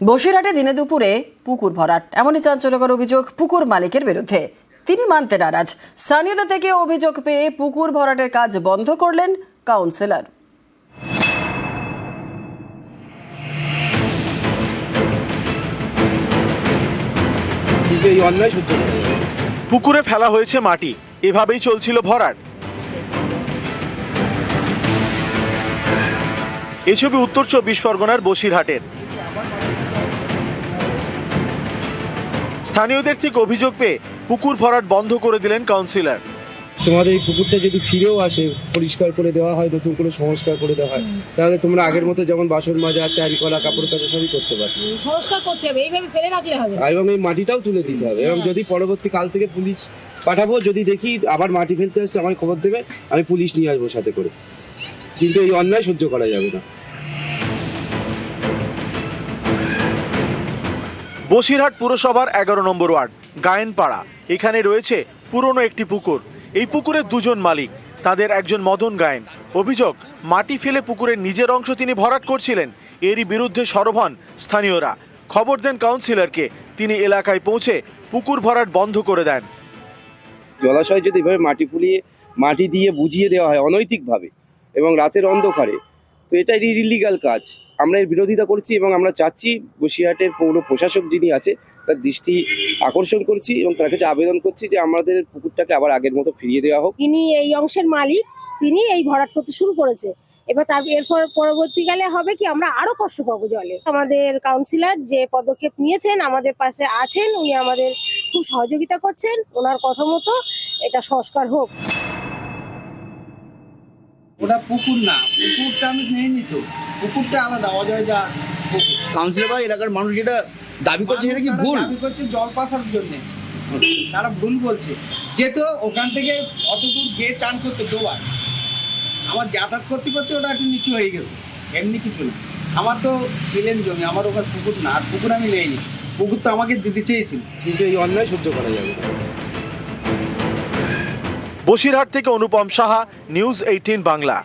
বসিরহাটে দিনে দুপুরে পুকুর ভরাট, এমনই চাঞ্চল্যকর অভিযোগ পুকুর মালিকের বিরুদ্ধে। তিনি মানতে নারাজ। স্থানীয়দের থেকে অভিযোগ পেয়ে পুকুর ভরাটের কাজ বন্ধ করলেন কাউন্সিলর। পুকুরে ফেলা হয়েছে মাটি, এভাবেই চলছিল ভরাট। এই ছবি উত্তর 24 পরগনার বসিরহাটের। স্থানীয়দের থেকে অভিযোগ পেয়ে পুকুর ভরাট বন্ধ করে দিলেন কাউন্সিলর। তোমাদের এই পুকুরটা যদি ফিরেও আসে, পরিষ্কার করে দেওয়া হয়, নতুন করে সংস্কার করে দেওয়া হয়, তাহলে তোমরা আগের মতো যেমন বাসন মাজা, চারি কলা, কাপড় কাচা সবই করতে পারবে। সংস্কার করতে হবে, এইভাবে ফেলে রাখলে হবে না। এবং এই মাটিটাও তুলে দিতে হবে। এবং যদি পরবর্তী কাল থেকে পুলিশ পাঠাবো, যদি দেখি আবার মাটি ফেলতে আসছে আমায় খবর দেবে, আমি পুলিশ নিয়ে আসবো সাথে করে। কিন্তু এই অন্যায় সহ্য করা যাবে না। বসিরহাট পুরসভার 11 নম্বর ওয়ার্ড গায়েনপাড়া, এখানে রয়েছে পুরনো একটি পুকুর। এই পুকুরের দুজন মালিক, তাদের একজন মদন গায়েন। অভিযোগ, মাটি ফেলে পুকুরের নিজের অংশ তিনি ভরাট করছিলেন। এরই বিরুদ্ধে সরব হন স্থানীয়রা। খবর দেন কাউন্সিলরকে, তিনি এলাকায় পৌঁছে পুকুর ভরাট বন্ধ করে দেন। জলাশয় যদি এভাবে মাটি ফুলিয়ে মাটি দিয়ে বুঝিয়ে দেওয়া হয় অনৈতিকভাবে এবং রাতের অন্ধকারে, তো এটা ইলিগাল কাজ। আমরা এর বিরোধিতা করছি এবং আমরা চাচ্ছি বসিরহাটের পৌর প্রশাসক যিনি আছে তার দৃষ্টি আকর্ষণ করছি এবং তার কাছে আবেদন করছি যে আমাদের পুকুরটাকে আবার আগের মতো ফিরিয়ে দেওয়া হোক। তিনি এই অংশের মালিক, তিনি এই ভরাট করতে শুরু করেছে। এবার এরপর পরবর্তীকালে হবে কি, আমরা আরো কষ্ট পাবো জলে। আমাদের কাউন্সিলর যে পদক্ষেপ নিয়েছেন, আমাদের পাশে আছেন, উনি আমাদের খুব সহযোগিতা করছেন। ওনার কথা মতো এটা সংস্কার হোক। ওটা পুকুর না, পুকুরটা আমি নেইনি তো, পুকুরটা আলাদা অজয় কাউন্সিলর বা এলাকার মানুষ যেটা দাবি করছে সেটা কি ভুল? দাবি করছে জল পাসার জন্য, তারা ভুল বলছে। যেহেতু ওখান থেকে অত দূর গিয়ে চান করতে দুবার, আমার যাতায়াত করতে করতে ওটা একটু নিচু হয়ে গেছে, এমনি কিছু না। আমার তো প্লেন জমি, আমার ওখানে পুকুর না, আর পুকুর আমি নেইনি। পুকুর তো আমাকে দিতে চেয়েছিল, কিন্তু এই অন্যায় সহ্য করা যাবে না। বসিরহাট থেকে অনুপম সাহা, নিউজ 18 বাংলা।